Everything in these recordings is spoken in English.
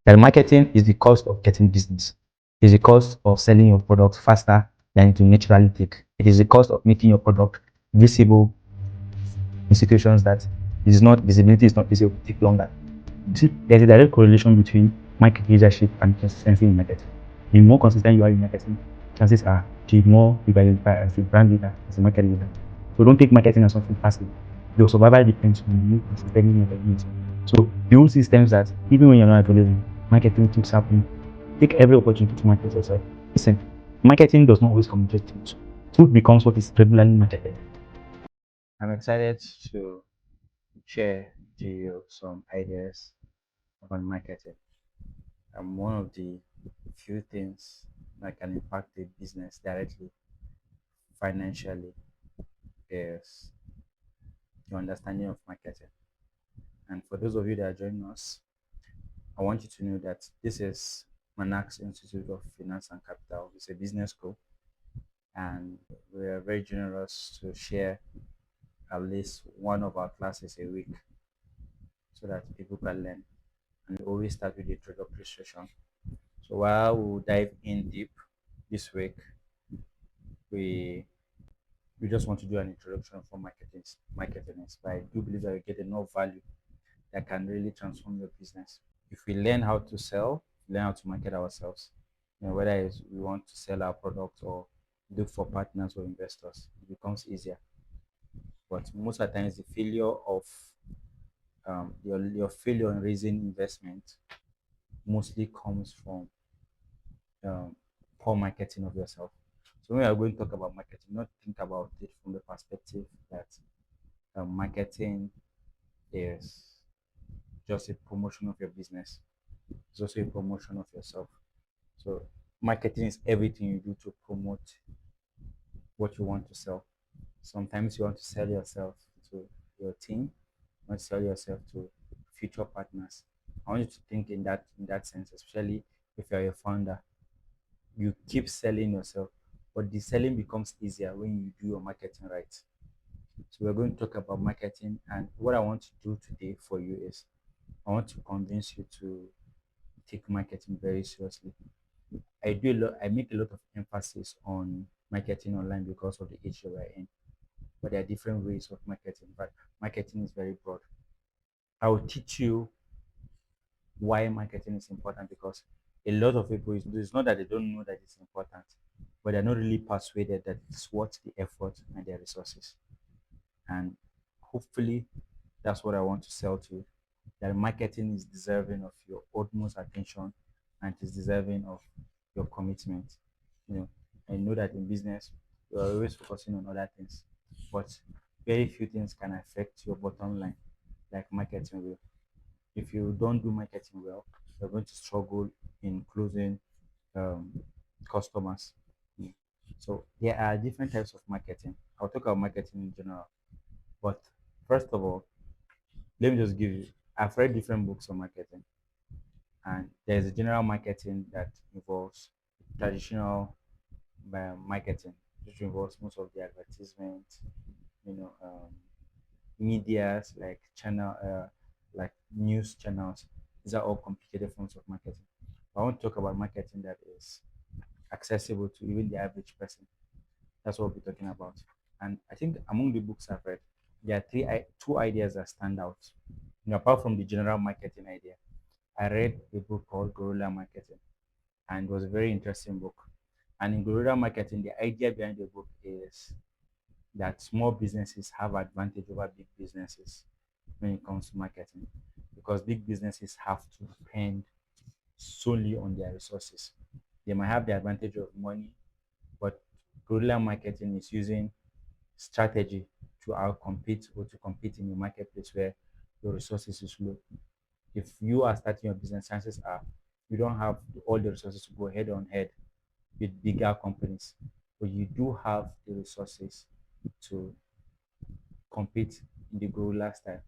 That marketing is the cost of getting business. It is the cost of selling your product faster than it will naturally take. It is the cost of making your product visible in situations that is not visibility is not visible, take longer. There's a direct correlation between market leadership and consistency in marketing. The more consistent you are in marketing, chances are the more you identify as a brand leader, as a market leader. So don't take marketing as something passive. Your survival depends on you consistently in your needs. So build systems that even when you're not available, marketing keeps happening. Take every opportunity to market yourself. Listen, marketing does not always communicate truth. Truth becomes what is regularly marketed. I'm excited to share to you some ideas on marketing. And one of the few things that can impact a business directly financially is your understanding of marketing. And for those of you that are joining us, I want you to know that this is Manax Institute of Finance and Capital. It's a business school, and we are very generous to share at least one of our classes a week so that people can learn. And we always start with the introductory session. So while we'll dive in deep this week, we we just want to do an introduction for marketing. But I do believe that we get enough value that can really transform your business. If we learn how to sell, learn how to market ourselves, whether it's we want to sell our product or look for partners or investors, it becomes easier. But most of the times, the failure of your failure in raising investment mostly comes from um, poor marketing of yourself. So when we are going to talk about marketing, not think about it from the perspective that marketing is just a promotion of your business. It's also a promotion of yourself. So marketing is everything you do to promote what you want to sell. Sometimes you want to sell yourself to your team, you want to sell yourself to future partners. I want you to think in that sense, especially if you're a founder. You keep selling yourself, but the selling becomes easier when you do your marketing right. So we're going to talk about marketing, and what I want to do today for you is I want to convince you to take marketing very seriously. I make a lot of emphasis on marketing online because of the age that we're in. But there are different ways of marketing, but marketing is very broad. I will teach you why marketing is important because a lot of people it's not that they don't know that it's important, but they're not really persuaded that it's worth the effort and their resources. And hopefully that's what I want to sell to you. That marketing is deserving of your utmost attention and is deserving of your commitment. You know, I know that in business you are always focusing on other things, but very few things can affect your bottom line like marketing will. If you don't do marketing well, you're going to struggle in closing um, customers. Mm. So there are different types of marketing. I'll talk about marketing in general, but first of all, let me just give you. I've read different books on marketing, and there's a general marketing that involves traditional marketing, which involves most of the advertisement, you know, medias like like news channels. These are all complicated forms of marketing. I want to talk about marketing that is accessible to even the average person. That's what we'll be talking about. And I think among the books I've read, there are two ideas that stand out. Apart from the general marketing idea, I read a book called Guerrilla Marketing, and it was a very interesting book. And in guerrilla marketing, the idea behind the book is that small businesses have advantage over big businesses when it comes to marketing because big businesses have to depend solely on their resources. They might have the advantage of money, but guerrilla marketing is using strategy to outcompete or to compete in a marketplace where your resources is low. If you are starting your business, chances are you don't have all the resources to go head on head with bigger companies, but you do have the resources to compete in the guerrilla style.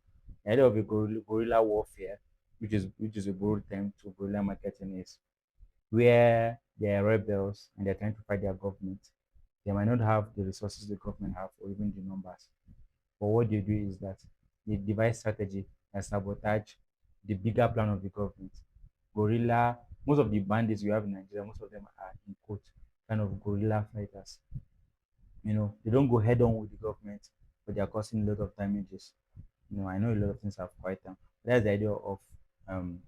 The idea of a guerrilla warfare, which is a broad term to guerrilla marketing, is where there are rebels and they're trying to fight their government. They might not have the resources the government have or even the numbers. But what they do is that they devise strategy and sabotage the bigger plan of the government. guerrilla. Most of the bandits you have in Nigeria, most of them are in quote kind of guerrilla fighters. They don't go head on with the government, but they are causing a lot of damages. I know a lot of things have quite them. That's the idea of um,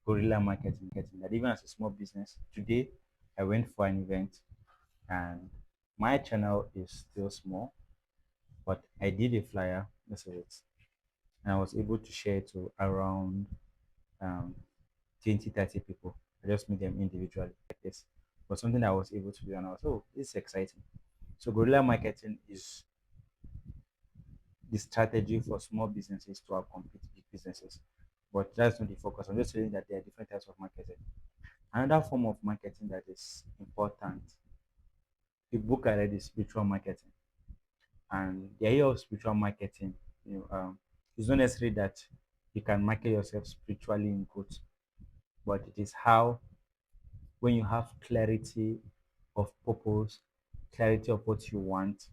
guerrilla marketing. That even as a small business, today I went for an event and my channel is still small, but I did a flyer, this is it, and I was able to share it to around um, 20, 30 people. I just meet them individually like this. But something that I was able to do, and I was, oh, this is exciting. So guerrilla marketing is the strategy for small businesses to outcompete big businesses. But that's not the focus. I'm just saying that there are different types of marketing. Another form of marketing that is important, the book I read is spiritual marketing. And the idea of spiritual marketing, it's not necessarily that you can market yourself spiritually in quotes, but it is how when you have clarity of purpose, clarity of what you want,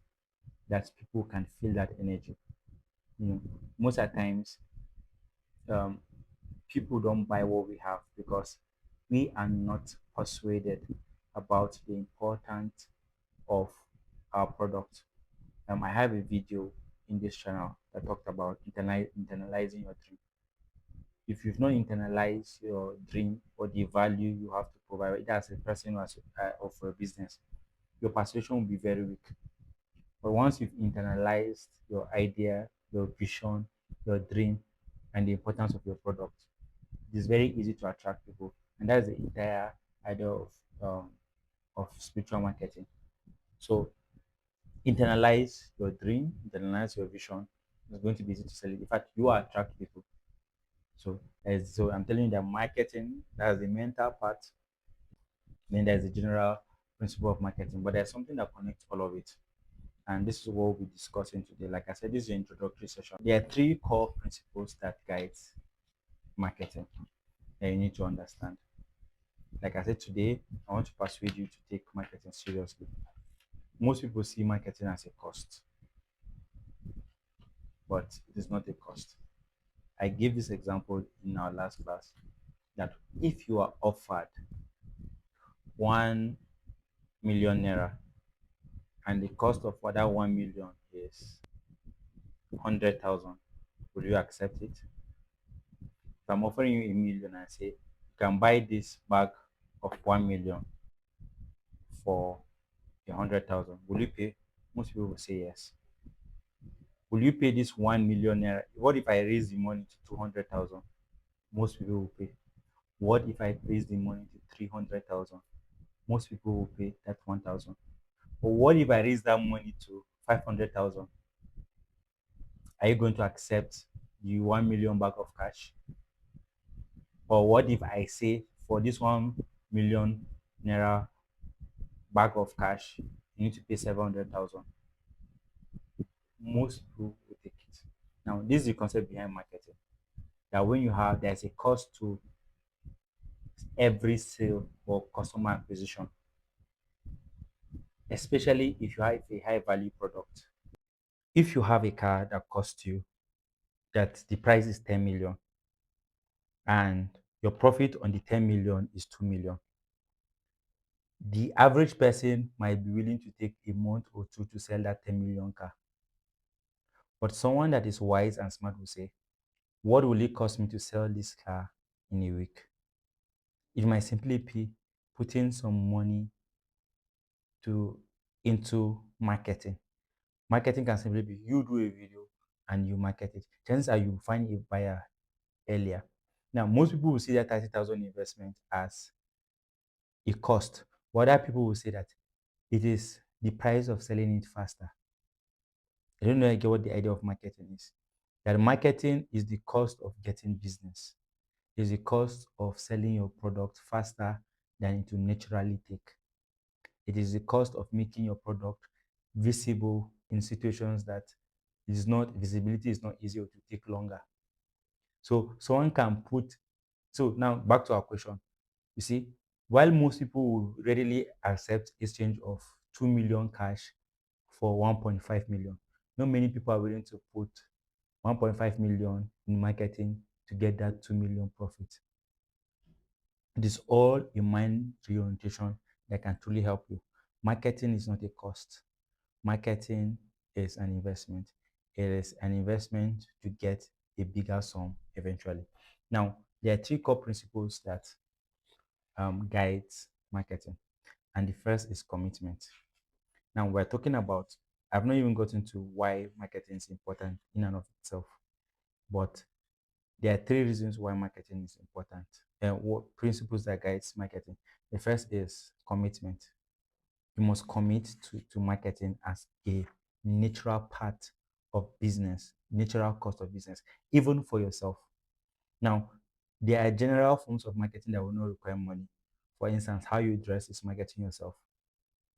that people can feel that energy. Most of the times, um, people don't buy what we have because we are not persuaded about the importance of our product. I have a video in this channel that talked about internalizing your dream. If you've not internalized your dream or the value you have to provide, either as a person or for a business, your persuasion will be very weak. But once you've internalized your idea, your vision, your dream, and the importance of your product, it is very easy to attract people. And that's the entire idea of spiritual marketing. So internalize your dream, internalize your vision. It's going to be easy to sell it. In fact, you attract people. So I'm telling you that marketing, that's the mental part. Then there's the general principle of marketing, but there's something that connects all of it. And this is what we'll be discussing today. Like I said, this is the introductory session. There are three core principles that guide marketing that you need to understand. Like I said today, I want to persuade you to take marketing seriously. Most people see marketing as a cost, but it is not a cost. I gave this example in our last class that if you are offered 1 million naira and the cost of that 1 million is 100,000, will you accept it? If I'm offering you a million and say you can buy this bag of 1 million for 100,000, will you pay? Most people will say yes. Will you pay this 1 million naira? What if I raise the money to 200,000? Most people will pay. What if I raise the money to 300,000? Most people will pay that 1,000. But what if I raise that money to 500,000? Are you going to accept the 1 million bag of cash? Or what if I say for this 1 million naira bag of cash, you need to pay 700,000? Most people will take it. Now, this is the concept behind marketing. That when there's a cost to every sale or customer acquisition, especially if you have a high value product. If you have a car that costs you, that the price is 10 million and your profit on the 10 million is 2 million, the average person might be willing to take a month or two to sell that 10 million car. But someone that is wise and smart will say, what will it cost me to sell this car in a week? It might simply be putting some money to into marketing. Marketing can simply be you do a video and you market it. Chances are you find a buyer earlier. Now, most people will see that 30,000 investment as a cost, but other people will say that it is the price of selling it faster. I don't know what the idea of marketing is. That marketing is the cost of getting business. Is the cost of selling your product faster than it will naturally take. It is the cost of making your product visible in situations that visibility is not easy or to take longer. So someone can put, so now back to our question. You see, while most people will readily accept exchange of 2 million cash for 1.5 million, not many people are willing to put 1.5 million in marketing to get that 2 million profit. It is all a mind reorientation that can truly help you. Marketing is not a cost. Marketing is an investment. It is an investment to get a bigger sum eventually. Now, there are three core principles that guides marketing, and the first is commitment. Now, we're talking about, I've not even gotten to why marketing is important in and of itself, but there are three reasons why marketing is important and what principles that guides marketing. The first is commitment. You must commit to marketing as a natural part of business, natural cost of business, even for yourself. Now, there are general forms of marketing that will not require money. For instance, how you dress is marketing yourself.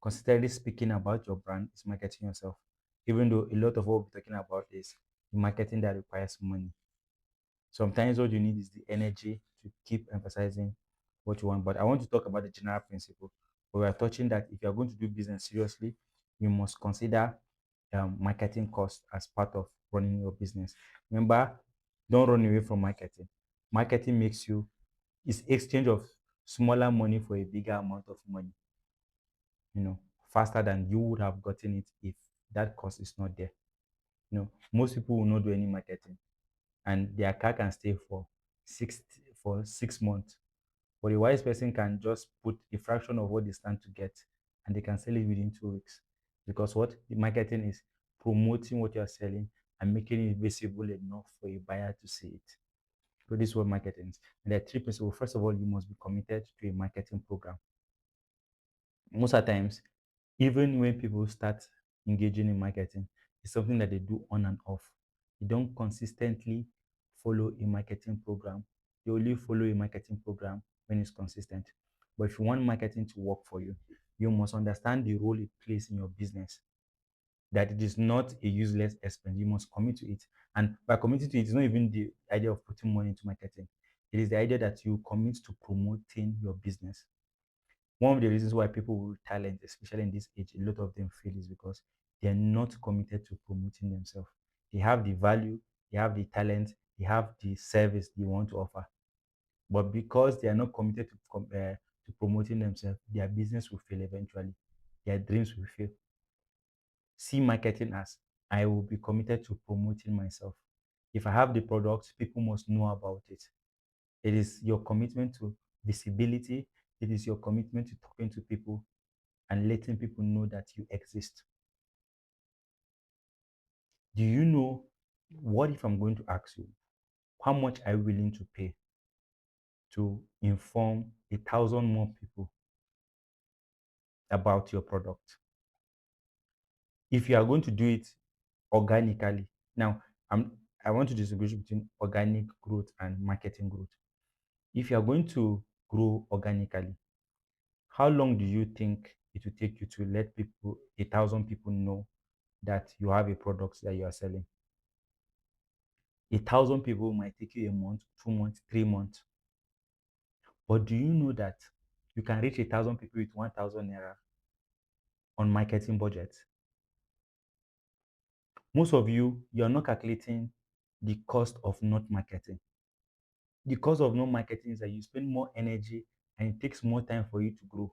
Consistently speaking about your brand is marketing yourself. Even though a lot of what we're talking about is marketing that requires money. Sometimes what you need is the energy to keep emphasizing what you want. But I want to talk about the general principle. We are touching that if you are going to do business seriously, you must consider marketing cost as part of running your business. Remember, don't run away from marketing. Marketing makes you, it's exchange of smaller money for a bigger amount of money, you know, faster than you would have gotten it if that cost is not there. Most people will not do any marketing and their car can stay six for 6 months. But a wise person can just put a fraction of what they stand to get and they can sell it within 2 weeks. Because what the marketing is promoting what you're selling and making it visible enough for a buyer to see it. So this is what marketing is. And there are three principles. First of all, you must be committed to a marketing program. Most of the times, even when people start engaging in marketing, it's something that they do on and off. They don't consistently follow a marketing program. They only follow a marketing program when it's consistent. But if you want marketing to work for you, you must understand the role it plays in your business. That it is not a useless expense. You must commit to it. And by committing to it, it's not even the idea of putting money into marketing. It is the idea that you commit to promoting your business. One of the reasons why people with talent, especially in this age, a lot of them fail is because they're not committed to promoting themselves. They have the value, they have the talent, they have the service they want to offer. But because they are not committed to promoting themselves, their business will fail eventually. Their dreams will fail. See marketing as I will be committed to promoting myself. If I have the product, people must know about it. It is your commitment to visibility. It is your commitment to talking to people and letting people know that you exist. Do you know what if I'm going to ask you, how much are you willing to pay to inform 1,000 more people about your product? If you are going to do it organically, now I'm, I want to distinguish between organic growth and marketing growth. If you are going to grow organically, how long do you think it will take you to let people, 1,000 people, know that you have a product that you are selling? 1,000 people might take you a month, 2 months, 3 months. But do you know that you can reach 1,000 people with 1,000 naira on marketing budget? Most of you are not calculating the cost of not marketing. The cost of not marketing is that you spend more energy and it takes more time for you to grow.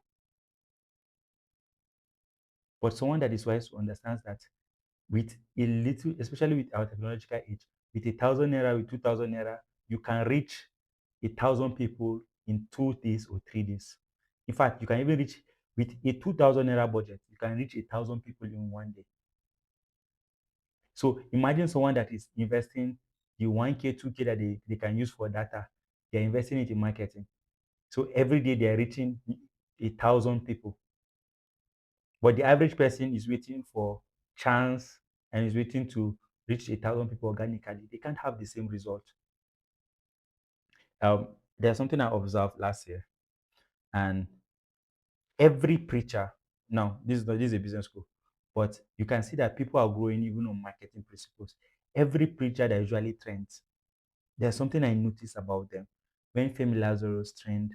But someone that is wise understands that with a little, especially with our technological age, with 1,000 naira, with 2,000 naira, you can reach 1,000 people in 2 days or 3 days. In fact, you can even reach with a 2,000 naira budget, you can reach 1,000 people in one day. So imagine someone that is investing the 1K, 2K that they can use for data, they're investing it in marketing. So every day they're reaching 1,000 people. But the average person is waiting for chance and is waiting to reach 1,000 people organically. They can't have the same result. There's something I observed last year, and every preacher, now this is a business school, but you can see that people are growing even on marketing principles. Every preacher that usually trends, there's something I noticed about them. When Lazarus trend,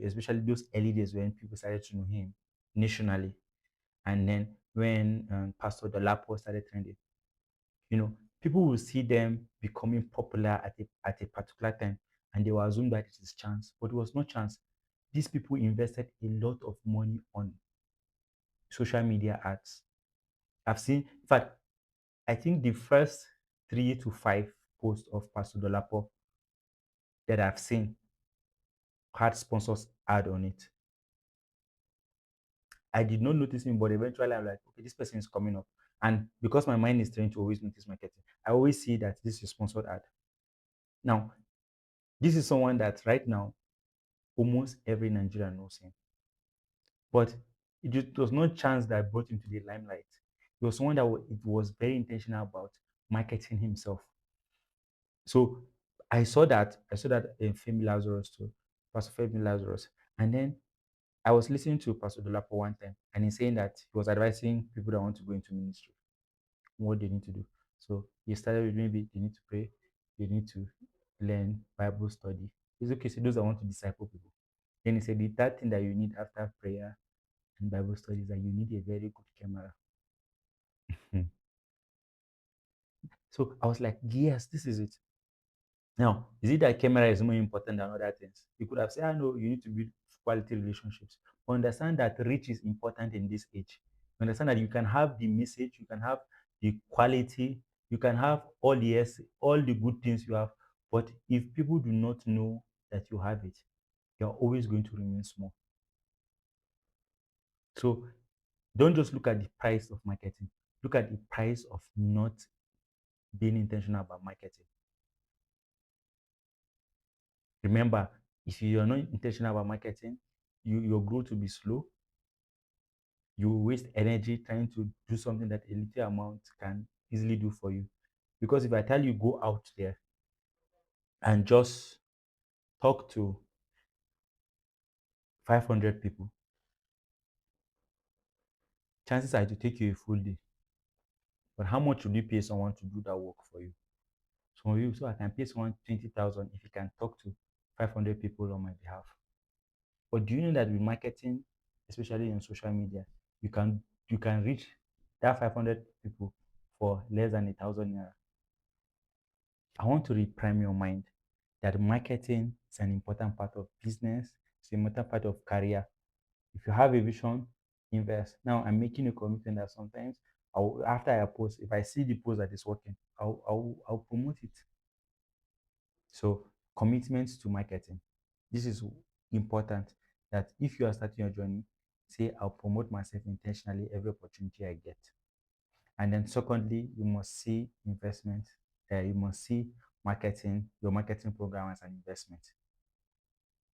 especially those early days when people started to know him nationally, and then when Pastor Dolapo started trending, people will see them becoming popular at a particular time, and they will assume that it is chance, but it was not chance. These people invested a lot of money on social media ads. I've seen, in fact, I think the first 3 to 5 posts of Pastor Dolapo that I've seen had sponsors ad on it. I did not notice him, but eventually I'm like, okay, this person is coming up. And because my mind is trained to always notice marketing, I always see that this is sponsored ad. Now, this is someone that right now almost every Nigerian knows him. But it was not chance that brought him to the limelight. It was someone that it was very intentional about marketing himself. So I saw that in Femi Lazarus too, Pastor Femi Lazarus. And then I was listening to Pastor Dolapo one time, and he's saying that he was advising people that want to go into ministry what they need to do. So he started with maybe they need to pray, they need to learn Bible study. It's okay, so those that want to disciple people. Then he said the third thing that you need after prayer and Bible study is that you need a very good camera. Hmm. So I was like, yes, this is it. Now, is it that camera is more important than other things? You could have said, I know you need to build quality relationships. But understand that reach is important in this age. Understand that you can have the message, you can have the quality, you can have all the all the good things you have. But if people do not know that you have it, you're always going to remain small. So don't just look at the price of marketing. Look at the price of not being intentional about marketing. Remember, if you are not intentional about marketing, your growth will be slow. You will waste energy trying to do something that a little amount can easily do for you. Because if I tell you go out there and just talk to 500 people, chances are it will take you a full day. But how much would you pay someone to do that work for you? So I can pay someone 20,000 if he can talk to 500 people on my behalf. But do you know that with marketing, especially in social media, you can reach that 500 people for less than 1,000 naira? I want to reprime your mind that marketing is an important part of business, it's an important part of career. If you have a vision, invest. Now I'm making a commitment that sometimes after I post, if I see the post that is working, I'll promote it. So commitment to marketing. This is important that if you are starting your journey, say I'll promote myself intentionally every opportunity I get. And then secondly, you must see investment. You must see your marketing program as an investment.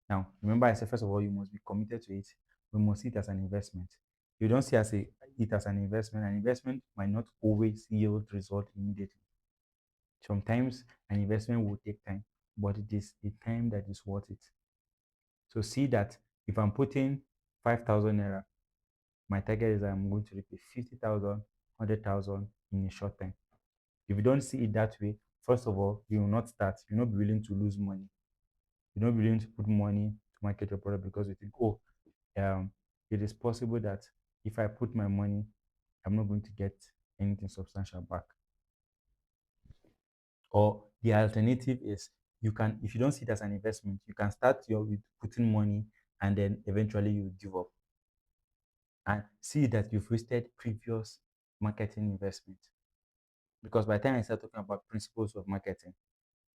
Now, remember I said first of all, you must be committed to it. We must see it as an investment. You don't see it as an investment. An investment might not always yield result immediately. Sometimes an investment will take time, but it is a time that is worth it. So see that if I'm putting 5,000 naira, my target is that I'm going to repay 50,000, 100,000 in a short time. If you don't see it that way, first of all, you will not start. You'll not be willing to lose money. You're not willing to put money to market your product because you think, oh, it is possible that if I put my money, I'm not going to get anything substantial back. Or the alternative is if you don't see it as an investment, you can start with putting money and then eventually you give up and see that you've wasted previous marketing investment. Because by the time I start talking about principles of marketing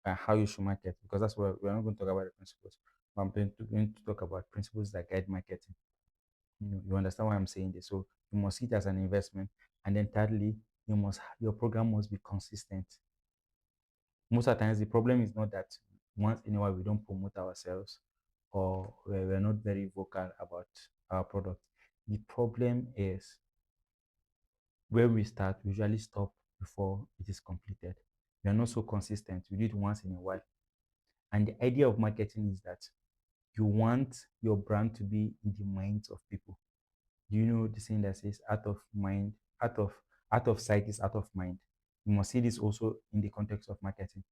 and how you should market, because that's what we're not going to talk about the principles, but I'm going to talk about principles that guide marketing. You understand why I'm saying this. So you must see it as an investment. And then thirdly, your program must be consistent. Most of the times the problem is not that once in a while we don't promote ourselves or we're not very vocal about our product. The problem is when we start, we usually stop before it is completed. We are not so consistent. We do it once in a while. And the idea of marketing is that you want your brand to be in the minds of people. Do you know the saying that says out of mind, out of sight is out of mind? You must see this also in the context of marketing.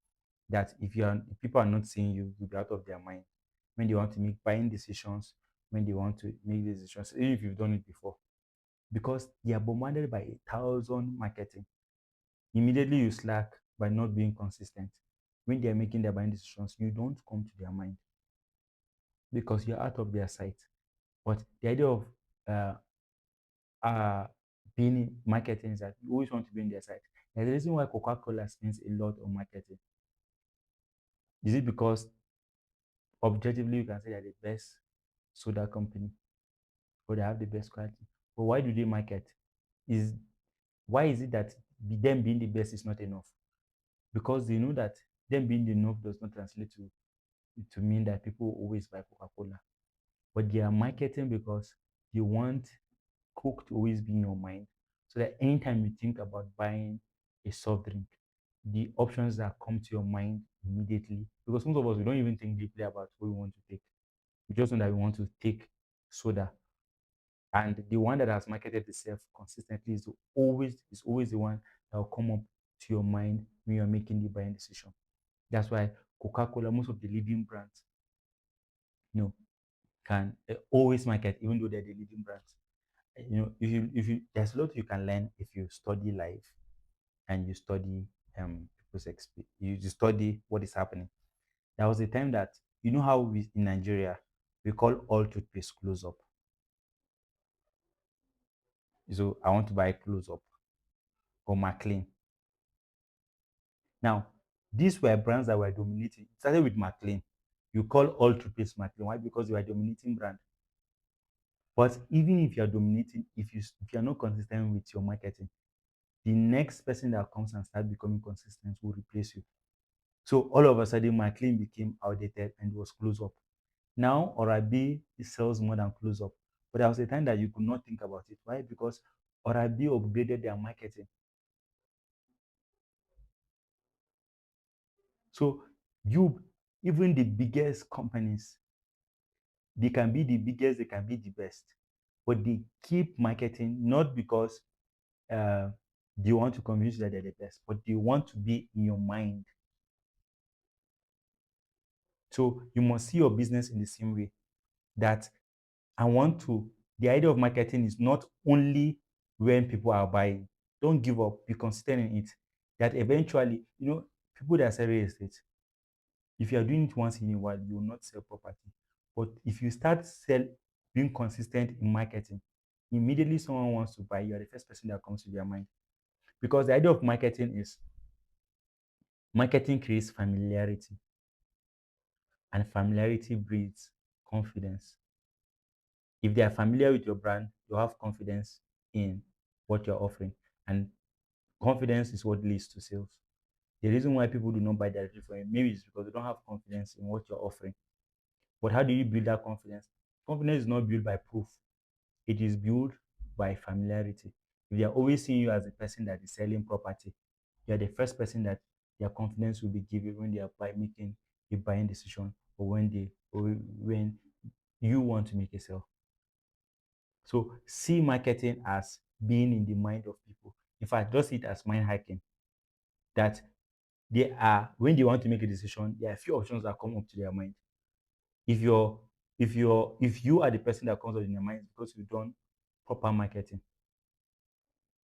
That if people are not seeing you, you'll be out of their mind when they want to make buying decisions, when they want to make decisions, even if you've done it before. Because they are bombarded by 1,000 marketing. Immediately you slack by not being consistent. when they are making their buying decisions, you don't come to their mind because you're out of their sight. But the idea of uh, uh, being in marketing is that you always want to be in their sight. There's a reason why Coca-Cola spends a lot on marketing. Is it because objectively you can say they're the best soda company or they have the best quality? But why do they market? Is why is it that them being the best is not enough? Because they know that them being enough does not translate to mean that people always buy Coca-Cola. But they are marketing because they want Coke to always be in your mind. So that anytime you think about buying a soft drink, the options that come to your mind immediately, because most of us we don't even think deeply about what we want to take. We just know that we want to take soda. And the one that has marketed itself consistently is always the one that will come up to your mind when you're making the buying decision. That's why Coca-Cola, most of the leading brands, you know, can always market, even though they're the leading brands. If you there's a lot you can learn if you study life and you study people's experience. You study what is happening. There was a time that how we in Nigeria we call all toothpaste close up. So I want to buy close up or McLean. Now, these were brands that were dominating. It started with McLean. You call all toothpaste McLean. Why? Because you are dominating brand. But even if you are dominating, if you are not consistent with your marketing, the next person that comes and start becoming consistent will replace you. So all of a sudden, McLean became outdated and it was close up. Now, Orabi sells more than close up. But there was a time that you could not think about it. Why? Because Orabi upgraded their marketing. So you, even the biggest companies, they can be the biggest, they can be the best, but they keep marketing not because uh, they want to convince you that they're the best, but they want to be in your mind. So you must see your business in the same way that I want to. The idea of marketing is not only when people are buying. Don't give up. Be consistent in it. That eventually, people that sell real estate, if you are doing it once in a while, you will not sell property. But if you start being consistent in marketing, immediately someone wants to buy, you are the first person that comes to their mind. Because the idea of marketing is marketing creates familiarity, and familiarity breeds confidence. If they are familiar with your brand, you have confidence in what you're offering. And confidence is what leads to sales. The reason why people do not buy directly from you maybe is because they don't have confidence in what you're offering. But how do you build that confidence? Confidence is not built by proof, it is built by familiarity. If they are always seeing you as a person that is selling property, you are the first person that their confidence will be given when they are making a buying decision or when you want to make a sale. So see marketing as being in the mind of people. In fact, just see it as mind hacking. That they are when they want to make a decision, there are a few options that come up to their mind. If you're if you are the person that comes up in your mind because you've done proper marketing,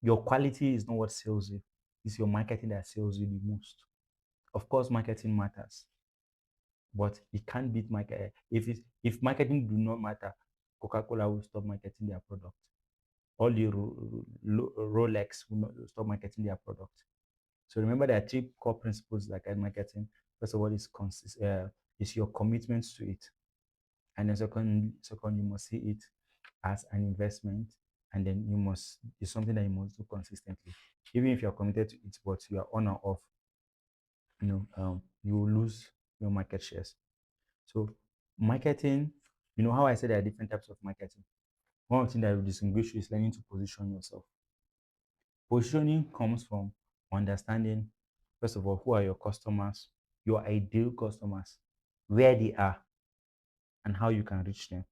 your quality is not what sells you. It's your marketing that sells you the most. Of course, marketing matters, but it can't beat market. If marketing do not matter, Coca-Cola will stop marketing their product. All the Rolex will not stop marketing their product. So remember, there are three core principles like in marketing. First of all, is your commitment to it, and then second, you must see it as an investment, and then it's something that you must do consistently. Even if you're committed to it, but you are on or off, you will lose your market shares. So marketing, how I said there are different types of marketing. One thing that will distinguish you is learning to position yourself. Positioning comes from understanding, first of all, who are your customers, your ideal customers, where they are, and how you can reach them.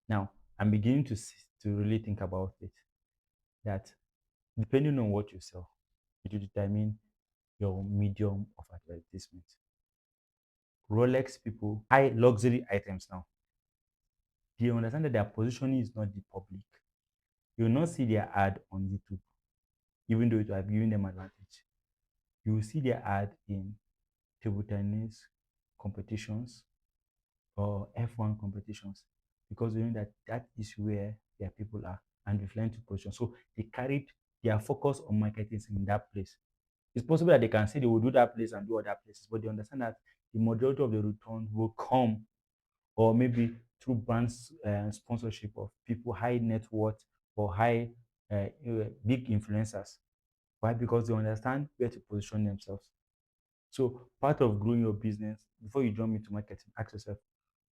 Now, I'm beginning to really think about it that depending on what you sell, it will determine your medium of advertisement. Rolex people, high luxury items now, they understand that their positioning is not the public. You will not see their ad on YouTube, even though it will have given them advantage. You will see their ad in table tennis competitions or F1 competitions because they know that that is where their people are and they've learned to position. So they carried their focus on marketing in that place. It's possible that they can say they will do that place and do other places, but they understand that the majority of the return will come or maybe through brands sponsorship of people high net worth or high big influencers. Why? Because they understand where to position themselves. So part of growing your business, before you jump into marketing, ask yourself,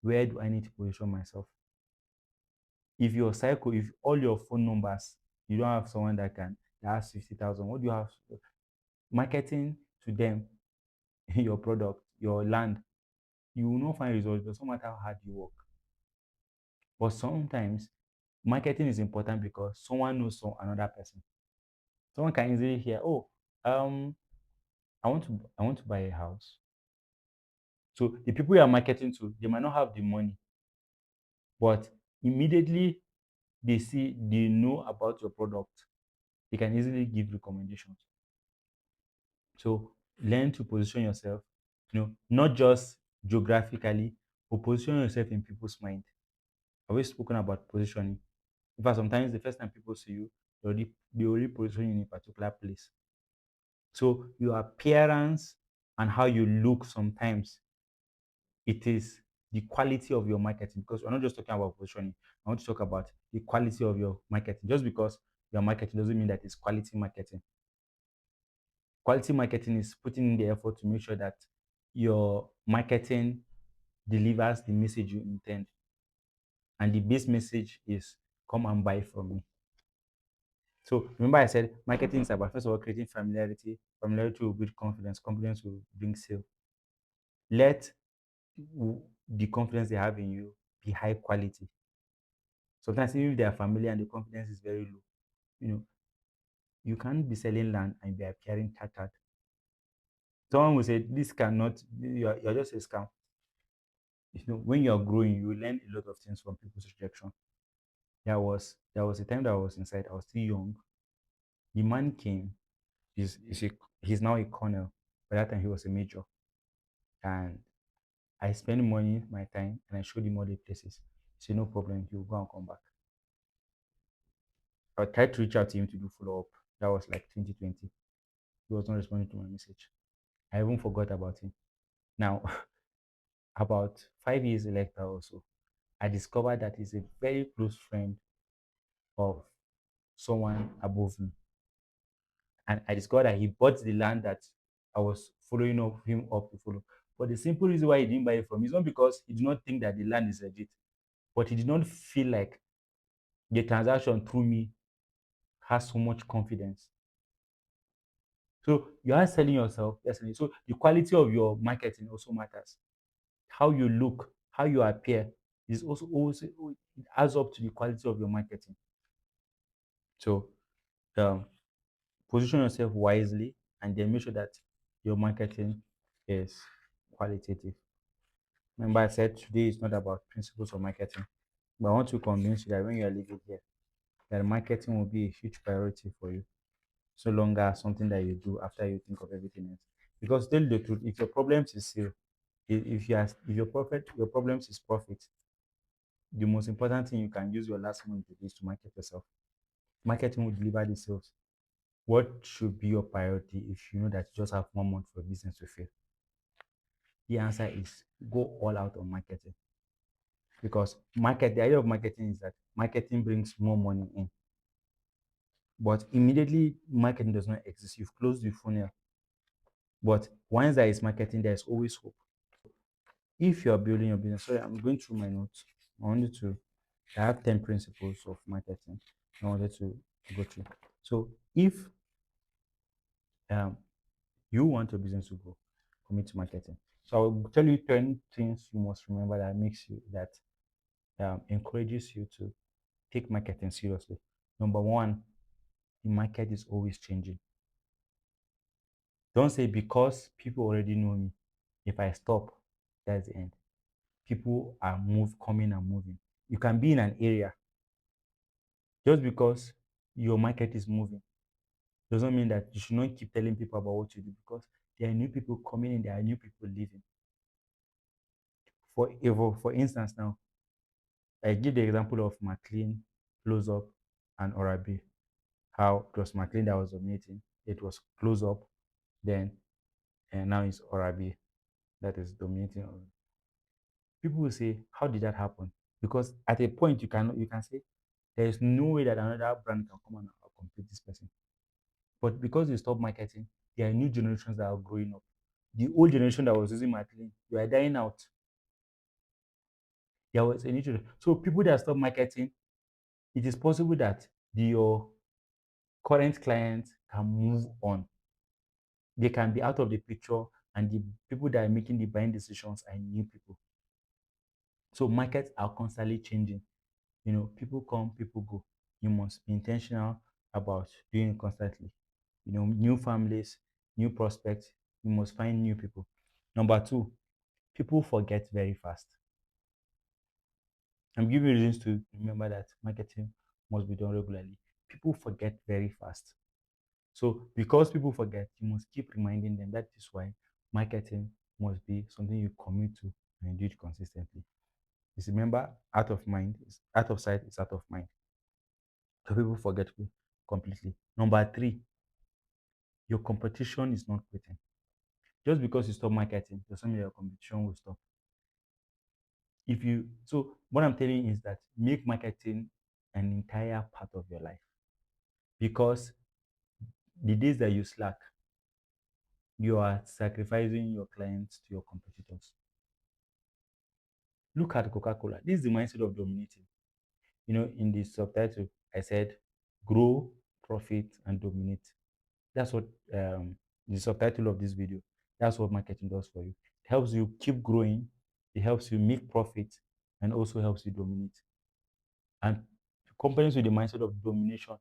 where do I need to position myself? If your cycle, if all your phone numbers, you don't have someone that has 50,000, what do you have? Marketing to them, your product, your land, you will not find results, no matter how hard you work. But sometimes marketing is important because someone knows another person. Someone can easily hear, oh, I want to buy a house. So the people you are marketing to, they might not have the money, but immediately they know about your product, they can easily give recommendations. So learn to position yourself, not just geographically, but position yourself in people's mind. I've always spoken about positioning. In fact, sometimes the first time people see you, they already position you in a particular place. So your appearance and how you look sometimes it is the quality of your marketing because we're not just talking about positioning. I want to talk about the quality of your marketing. Just because your marketing doesn't mean that it's quality marketing. Quality marketing is putting in the effort to make sure that your marketing delivers the message you intend. And the base message is come and buy from me. So remember I said marketing is about first of all creating familiarity. Familiarity will build confidence. Confidence will bring sale. Let the confidence they have in you be high quality. Sometimes even if they are familiar and the confidence is very low, you know, you can't be selling land and be appearing tattered. Someone will say, this cannot, you're just a scam. When you're growing, you learn a lot of things from people's rejection. There was a time that I was inside, I was still young. The man came, he's now a colonel. By that time he was a major. And I spent money, my time, and I showed him all the places. He said, no problem, he'll go and come back. I tried to reach out to him to do follow up. That was like 2020. He was not responding to my message. I even forgot about him. Now, about 5 years later also, I discovered that he's a very close friend of someone above me. And I discovered that he bought the land that I was following up him up to follow. But the simple reason why he didn't buy it from me is not because he did not think that the land is legit, but he did not feel like the transaction through me has so much confidence. So you are selling yourself, yes. So the quality of your marketing also matters. How you look, how you appear is also it adds up to the quality of your marketing. So um, position yourself wisely and then make sure that your marketing is qualitative. Remember, I said today is not about principles of marketing, but I want to convince you that when you are living here, that marketing will be a huge priority for you, so longer something that you do after you think of everything else. Because tell you the truth, if your problems is sale, if your problems is profit, the most important thing you can use your last money to do is to market yourself. Marketing will deliver the sales. What should be your priority if you know that you just have 1 month for a business to fail? The answer is go all out on marketing. Because the idea of marketing is that marketing brings more money in. But immediately marketing does not exist. You've closed the funnel. But once there is marketing, there's always hope. If you're building your business, sorry, I'm going through my notes. I have 10 principles of marketing I wanted to go through. So if um, you want your business to grow, commit to marketing. So I will tell you 10 things you must remember that encourages you to take marketing seriously. Number one, the market is always changing. Don't say because people already know me, if I stop, that's the end. People are coming and moving. You can be in an area just because your market is moving. Does not mean that you should not keep telling people about what you do, because there are new people coming in, there are new people leaving. For instance, now I give the example of McLean, Close Up, and Orabi. How it was McLean that was dominating, it was Close Up, then and now it's Orabi that is dominating. People will say, how did that happen? Because at a point you can say there is no way that another brand can come and compete this person. But because they stop marketing, there are new generations that are growing up. The old generation that was using McLean, they are dying out. There was a new generation. So people that stop marketing, it is possible that your current clients can move on. They can be out of the picture, and the people that are making the buying decisions are new people. So markets are constantly changing. People come, people go. You must be intentional about doing it constantly. New families, new prospects. You must find new people. Number two, people forget very fast. I'm giving you reasons to remember that marketing must be done regularly. People forget very fast. So because people forget, you must keep reminding them. That is why marketing must be something you commit to and do it consistently. Just remember, out of mind is out of sight, is out of mind. So people forget completely. Number three, your competition is not quitting. Just because you stop marketing doesn't mean your competition will stop. What I'm telling you is that make marketing an entire part of your life, because the days that you slack, you are sacrificing your clients to your competitors. Look at Coca-Cola. This is the mindset of dominating. In the subtitle, I said grow, profit, and dominate. That's what the subtitle of this video. That's what marketing does for you. It helps you keep growing, it helps you make profit, and also helps you dominate. And companies with the mindset of domination,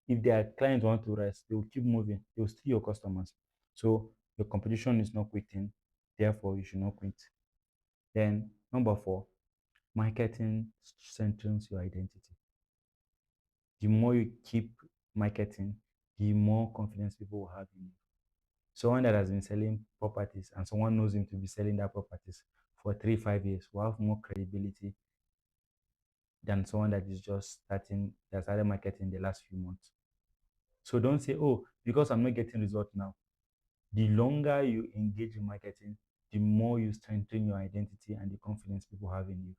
if their clients want to rise, they will keep moving, they will steal your customers. So your competition is not quitting, therefore you should not quit. Then number four, marketing strengthens your identity. The more you keep marketing, the more confidence people will have in you. Someone that has been selling properties and someone knows him to be selling that properties for 3 5 years will have more credibility than someone that is just that started marketing the last few months. So don't say, oh, because I'm not getting results now. The longer you engage in marketing, the more you strengthen your identity and the confidence people have in you.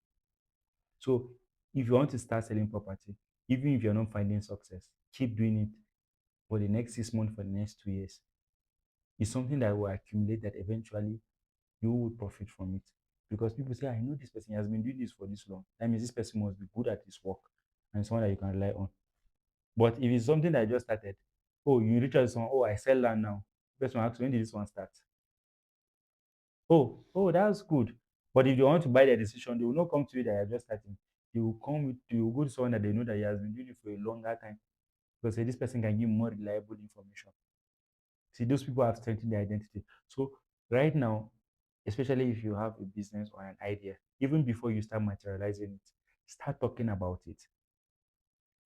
So if you want to start selling property, even if you're not finding success, keep doing it for the next 6 months, for the next 2 years. It's something that will accumulate, that eventually you will profit from it. Because people say, I know this person has been doing this for this long. That means this person must be good at his work and someone that you can rely on. But if it's something that I just started, oh, you reach out to someone, oh, I sell land now. The person asks, when did this one start? Oh, that's good. But if they want to buy their decision, they will not come to you that you're just starting. You will go to someone that they know that he has been doing it for a longer time. Because say, this person can give more reliable information. See, those people have strengthened their identity. So right now, especially if you have a business or an idea, even before you start materializing it, start talking about it.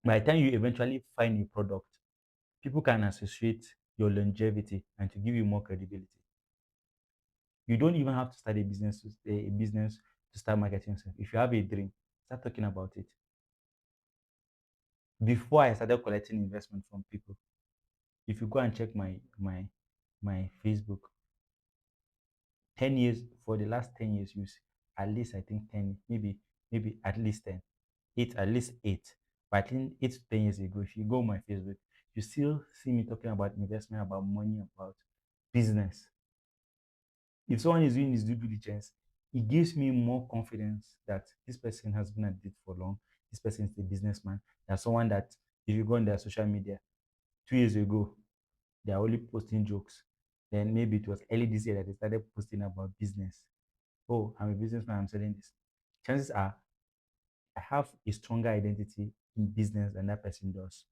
By the time you eventually find a product, people can associate your longevity and to give you more credibility. You don't even have to start a business to start marketing yourself. If you have a dream, start talking about it. Before I started collecting investment from people, if you go and check my Facebook, 10 years, for the last 10 years, you see, at least I think 10, maybe at least 10, eight, at least eight. But I think 8 to 10 years ago, if you go on my Facebook, you still see me talking about investment, about money, about business. If someone is doing his due diligence, it gives me more confidence that this person has been at it for long. This person is a businessman. There's someone that, if you go on their social media, 2 years ago, they are only posting jokes. Then maybe it was early this year that they started posting about business. Oh, I'm a businessman, I'm selling this. Chances are I have a stronger identity in business than that person does.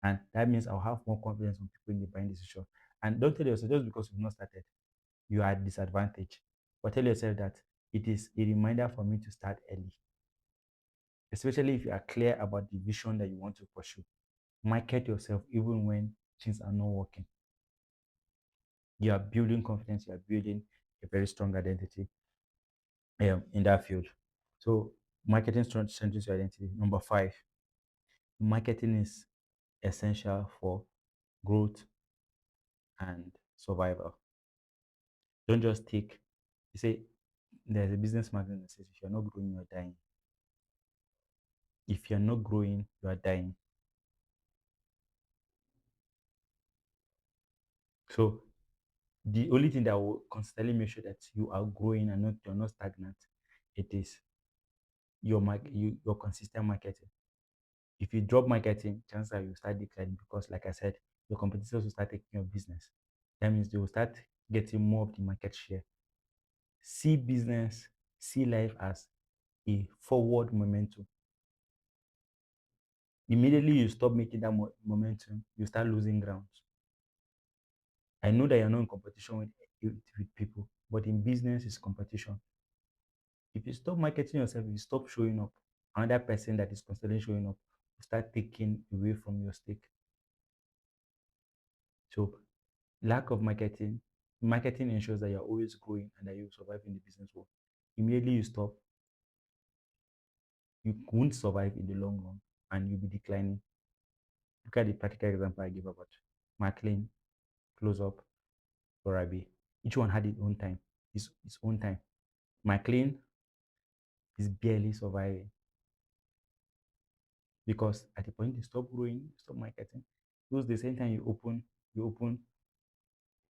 And that means I'll have more confidence on people in the buying decision. And don't tell yourself just because you've not started, you are at disadvantage. But tell yourself that it is a reminder for me to start early, especially if you are clear about the vision that you want to pursue. Market yourself even when things are not working. You are building confidence, you are building a very strong identity in that field. So marketing strengthens your identity. Number five, marketing is essential for growth and survival. Don't just take, you say, there's a business magazine that says if you're not growing, you're dying. If you're not growing, you are dying. So the only thing that will constantly make sure that you are growing and not you're not stagnant, it is your consistent marketing. If you drop marketing, chances are you start declining because, like I said, your competitors will start taking your business. That means they will start getting more of the market share. See business, see life as a forward momentum. Immediately you stop making that momentum, you start losing ground. I know that you're not in competition with people, but in business, it's competition. If you stop marketing yourself, if you stop showing up, another person that is constantly showing up will start taking away from your stake. So, lack of marketing ensures that you're always growing and that you survive in the business world. Immediately you stop, you won't survive in the long run and you'll be declining. Look at the practical example I gave about McLean, Close Up, Borabi. Each one had its own time, its own time. McLean is barely surviving because at the point you stop growing, you stop marketing. Those the same time you open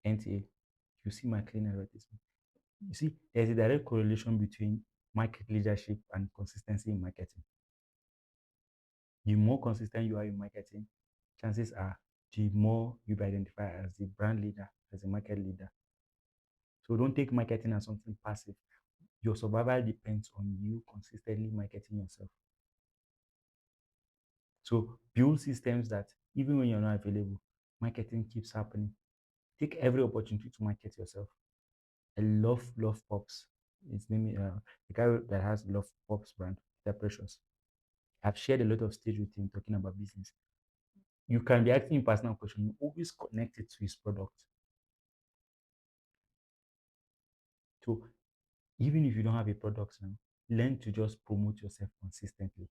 NTA, you see McLean advertisement. You see, there's a direct correlation between market leadership and consistency in marketing. The more consistent you are in marketing, chances are the more you be identified as the brand leader, as a market leader. So don't take marketing as something passive. Your survival depends on you consistently marketing yourself. So build systems that even when you're not available, marketing keeps happening. Take every opportunity to market yourself. I love Pops. His name is the guy that has Love Pops brand, Peter Precious. I've shared a lot of stage with him talking about business. You can be asking him personal question. You always connect it to his product. So even if you don't have a product now, learn to just promote yourself consistently.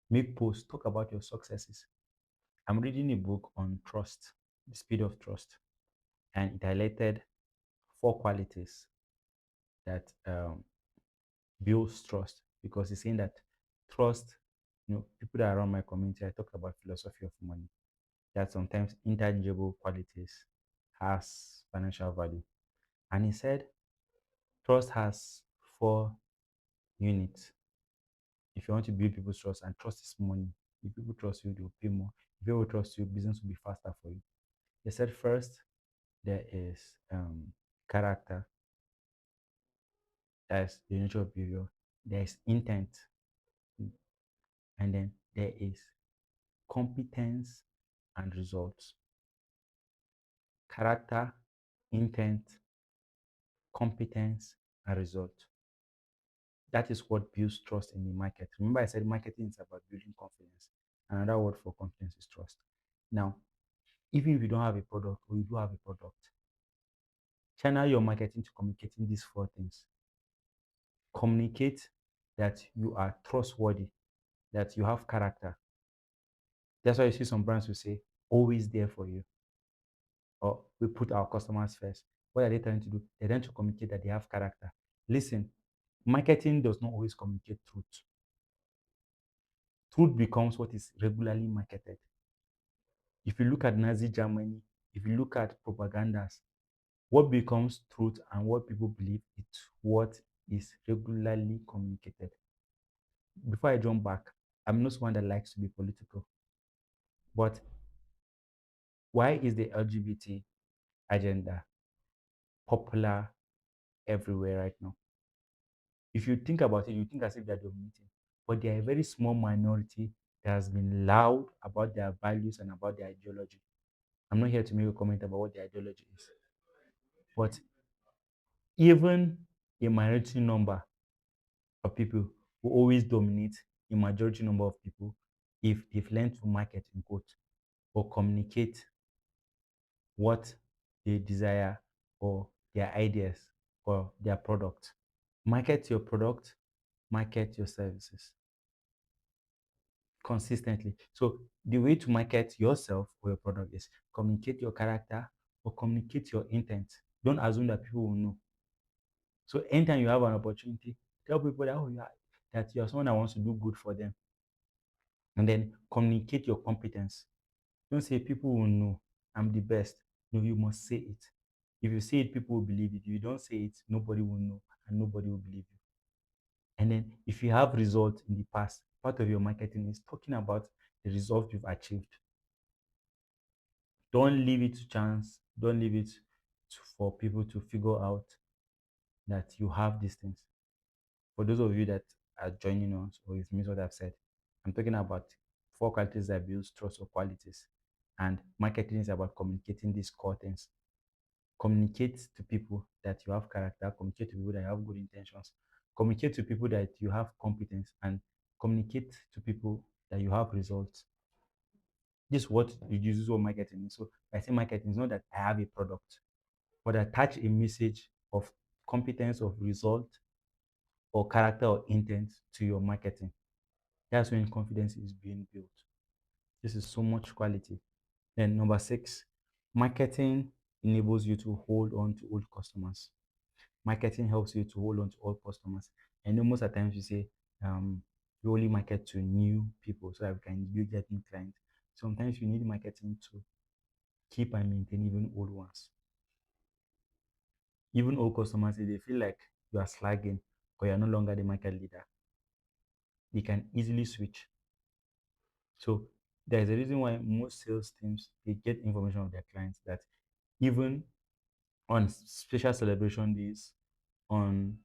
Make posts, talk about your successes. I'm reading a book on trust, the speed of trust, and it highlighted four qualities that builds trust because it's saying that trust, people that are around my community, I talked about philosophy of money, that sometimes intangible qualities has financial value. And he said trust has four units. If you want to build people's trust, and trust is money. If people trust you, they'll pay more. If people trust you, business will be faster for you. He said first there is character, that's the nature of behavior. There is intent, and then there is competence and results. Character, intent, competence, and result. That is what builds trust in the market. Remember, I said marketing is about building confidence. Another word for confidence is trust. Now, even if you don't have a product or you do have a product, channel your marketing to communicating these four things. Communicate that you are trustworthy, that you have character. That's why you see some brands who say, always there for you, or we put our customers first. What are they trying to do? They're trying to communicate that they have character. Listen, marketing does not always communicate truth. Truth becomes what is regularly marketed. If you look at Nazi Germany, if you look at propagandas, what becomes truth and what people believe is what is regularly communicated. Before I jump back, I'm not someone that likes to be political, but why is the LGBT agenda popular everywhere right now? If you think about it, you think as if they're dominating, but they are a very small minority that has been loud about their values and about their ideology. I'm not here to make a comment about what their ideology is, but even a minority number of people will always dominate a majority number of people if they've learned to market in quote or communicate what they desire or their ideas or their product. Market your product, market your services consistently. So the way to market yourself or your product is communicate your character or communicate your intent. Don't assume that people will know. So anytime you have an opportunity, tell people that that you're someone that wants to do good for them. And then communicate your competence. Don't say people will know I'm the best. No, you must say it. If you say it, people will believe it. If you don't say it, nobody will know and nobody will believe you. And then if you have results in the past, part of your marketing is talking about the result you've achieved. Don't leave it to chance. Don't leave it for people to figure out that you have these things. For those of you that are joining us or you've missed what I've said, I'm talking about four qualities that build trust or qualities. And marketing is about communicating these core things. Communicate to people that you have character, communicate to people that you have good intentions, communicate to people that you have competence, and communicate to people that you have results. This is what you use for marketing. So I say marketing is not that I have a product, but attach a message of competence, of result, or character or intent to your marketing. That's when confidence is being built. This is so much quality. Then number six, marketing enables you to hold on to old customers. Marketing helps you to hold on to old customers. And most of the times you say, you only market to new people so that you get new clients. Sometimes you need marketing to keep and maintain even old ones. Even old customers, if they feel like you are slagging or you're no longer the market leader, they can easily switch. So there's a reason why most sales teams they get information of their clients that even on special celebration days, on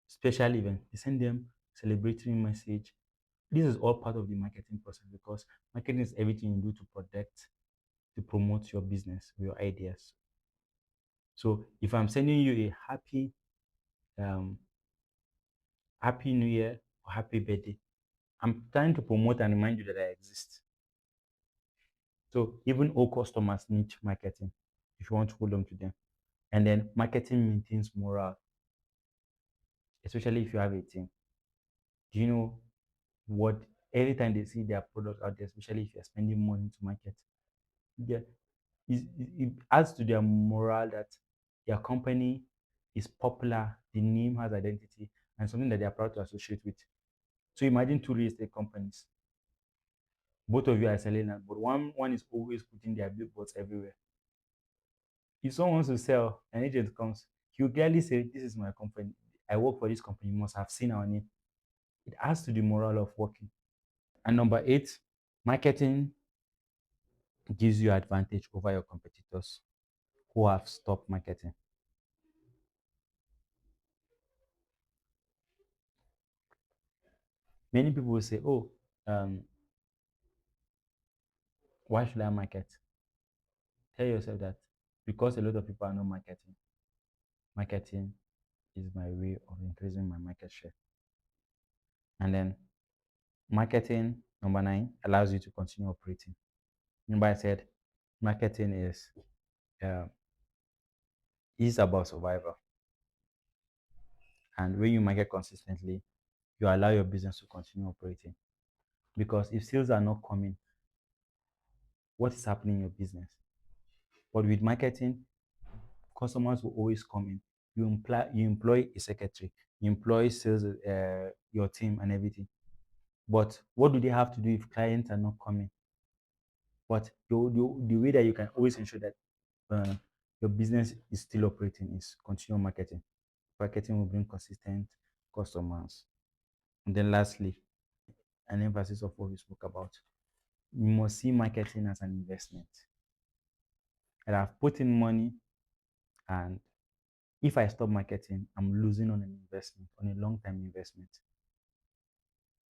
special events, they send them celebratory message. This is all part of the marketing process because marketing is everything you do to protect, to promote your business, your ideas. So if I'm sending you a um, happy new year or happy birthday, I'm trying to promote and remind you that I exist. So even old customers need marketing if you want to hold on to them. And then marketing maintains morale, especially if you have a team. Do you know what every time they see their product out there, especially if you're spending money to market, yeah, it adds to their morale that their company is popular, the name has identity, and something that they are proud to associate with. So imagine two real estate companies. Both of you are selling land, but one is always putting their billboards everywhere. If someone wants to sell, an agent comes, he'll clearly say, this is my company. I work for this company. You must have seen our name. It adds to the morale of working. And number eight, marketing gives you advantage over your competitors who have stopped marketing. Many people will say, oh, um, why should I market? Tell yourself that because a lot of people are not marketing, marketing is my way of increasing my market share. And then marketing, number nine, allows you to continue operating. Remember, I said marketing uh, is about survival. And when you market consistently, you allow your business to continue operating. Because if sales are not coming, what is happening in your business? But with marketing, customers will always come in. You employ a secretary, you employ sales, your team and everything. But what do they have to do if clients are not coming? But the way that you can always ensure that uh, your business is still operating is continue marketing. Marketing will bring consistent customers. And then lastly, an emphasis of what we spoke about. You must see marketing as an investment. And I've put in money, and if I stop marketing, I'm losing on an investment, on a long-term investment.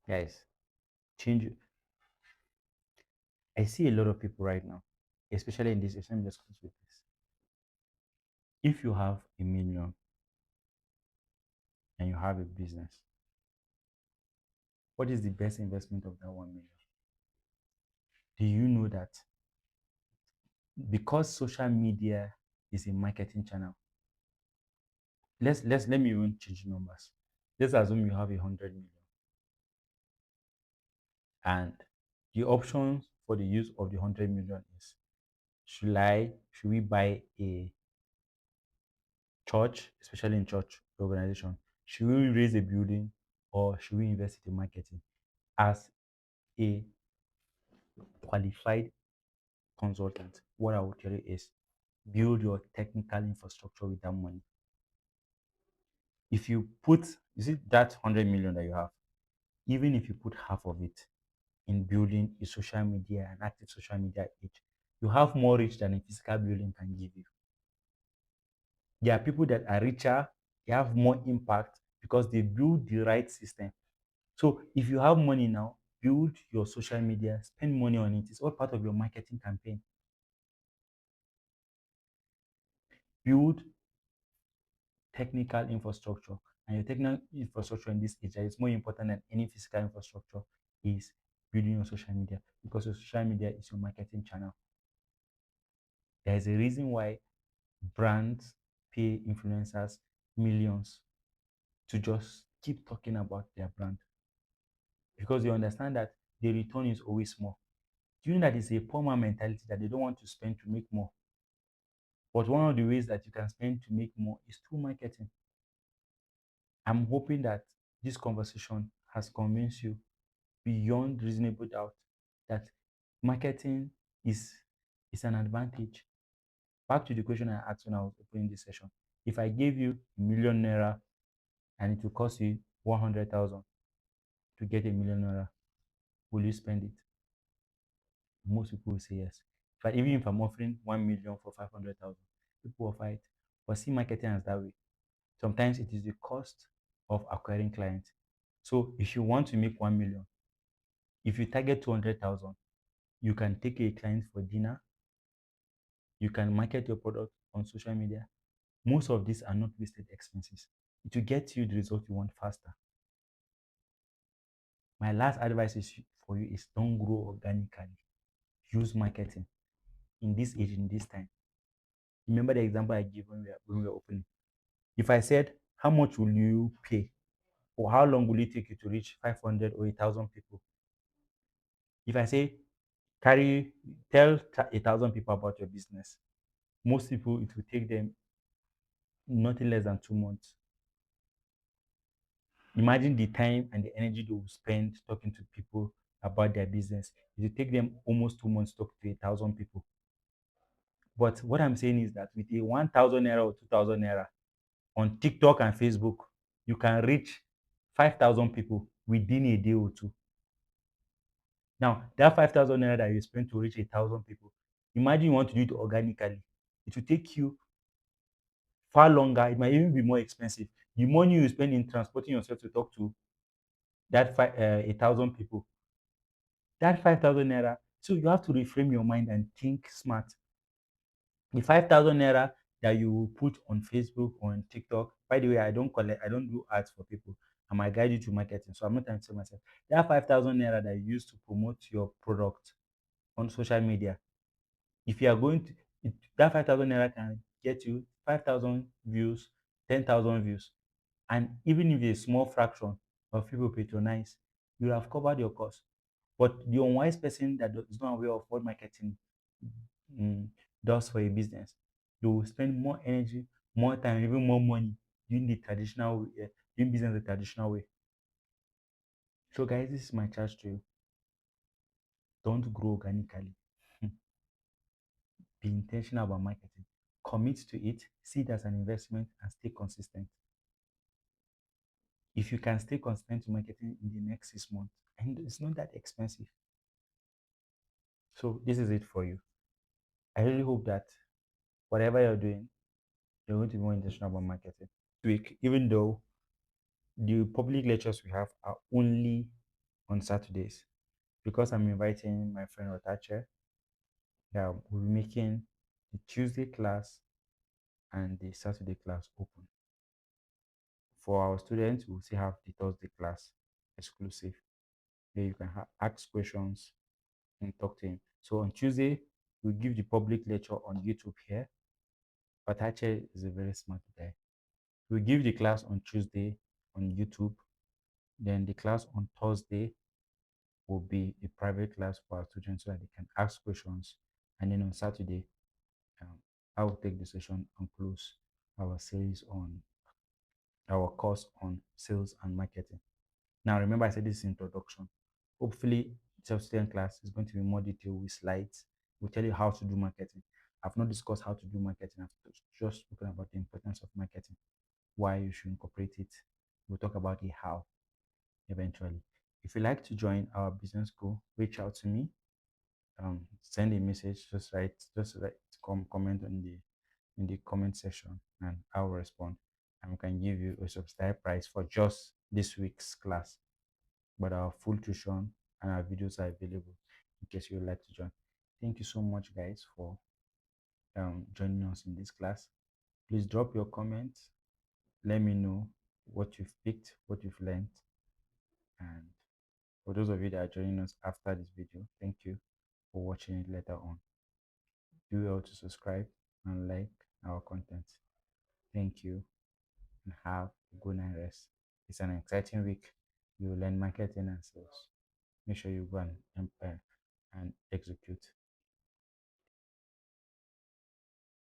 Guys, change. I see a lot of people right now, especially in this, let me just close with this. If you have a million and you have a business, What is the best investment of that 1 million? Do you know that because social media is a marketing channel, let me even change numbers. Let's assume you have 100 million, and the options for the use of the 100 million is, should we buy a church, especially in church organization? Should we raise a building, or should we invest it in marketing? As a qualified consultant, what I would tell you is build your technical infrastructure with that money. If you put, you see that 100 million that you have, even if you put half of it in building a social media, an active social media age, you have more reach than a physical building can give you. There are people that are richer, they have more impact because they build the right system. So if you have money now, build your social media, spend money on it. It's all part of your marketing campaign. Build technical infrastructure. And your technical infrastructure in this age is more important than any physical infrastructure is building your social media, because your social media is your marketing channel. There is a reason why brands pay influencers millions to just keep talking about their brand, because they understand that the return is always more. Do you know that it's a poor man mentality that they don't want to spend to make more? But one of the ways that you can spend to make more is through marketing. I'm hoping that this conversation has convinced you beyond reasonable doubt that marketing is is an advantage. Back to the question I asked when I was opening this session. If I gave you a 1 million naira and it will cost you 100,000 to get a 1 million naira, will you spend it? Most people will say yes. But even if I'm offering 1 million for 500,000, people offer it. But see marketing as that way. Sometimes it is the cost of acquiring clients. So if you want to make 1 million, if you target 200,000, you can take a client for dinner, you can market your product on social media. Most of these are not wasted expenses. It will get you the result you want faster. My last advice for you is don't grow organically. Use marketing in this age, in this time. Remember the example I gave when we were opening. If I said, how much will you pay, or how long will it take you to reach 500 or 1,000 people? If I say, carry, tell 1,000 people about your business, most people, it will take them nothing less than 2 months. Imagine the time and the energy they will spend talking to people about their business. It will take them almost 2 months to talk to 1,000 people. But what I'm saying is that with a 1,000 naira or 2,000 naira on TikTok and Facebook, you can reach 5,000 people within a day or two. Now, that 5,000 naira that you spend to reach 1,000 people, imagine you want to do it organically. It will take you far longer. It might even be more expensive. The money you spend in transporting yourself to talk to that 1,000 people, that 5,000 naira. So you have to reframe your mind and think smart. The 5,000 naira that you put on Facebook or on TikTok, by the way, I don't do ads for people. I might guide you to marketing. So I'm not trying to sell myself. That 5,000 naira that you use to promote your product on social media, if you are going to, that 5,000 naira can get you 5,000 views, 10,000 views. And even if a small fraction of people patronize, you have covered your cost. But the unwise person that is not aware of what marketing mm, does for a business, they will spend more energy, more time, even more money doing the traditional way, doing business the traditional way. So, guys, this is my charge to you. Don't grow organically. Be intentional about marketing. Commit to it, see it as an investment, and stay consistent. If you can stay consistent to marketing in the next 6 months, and it's not that expensive. So, this is it for you. I really hope that whatever you're doing, you're going to be more intentional about marketing. Week, even though the public lectures we have are only on Saturdays, because I'm inviting my friend Otache, yeah, we'll be making the Tuesday class and the Saturday class open. For our students, we'll still have the Thursday class exclusive. There you can ask questions and talk to him. So on Tuesday, we give the public lecture on YouTube here. Patache is a very smart guy. We give the class on Tuesday on YouTube. Then the class on Thursday will be a private class for our students so that they can ask questions. And then on Saturday, I will take the session and close our series on our course on sales and marketing. Now, remember, I said this is introduction. Hopefully, self-student class is going to be more detailed with slides. We'll tell you how to do marketing. I've not discussed how to do marketing. I've just spoken about the importance of marketing, why you should incorporate it. We'll talk about the how eventually. If you'd like to join our business school, reach out to me. Send a message. Just write, comment in the comment section, and I'll respond. And we can give you a subsidized price for just this week's class. But our full tuition and our videos are available in case you would like to join. Thank you so much, guys, for joining us in this class. Please drop your comments. Let me know what you've picked, what you've learned. And for those of you that are joining us after this video, thank you for watching it later on. Do well to subscribe and like our content. Thank you and have a good night rest. It's an exciting week. You will learn marketing and sales. Make sure you go and execute.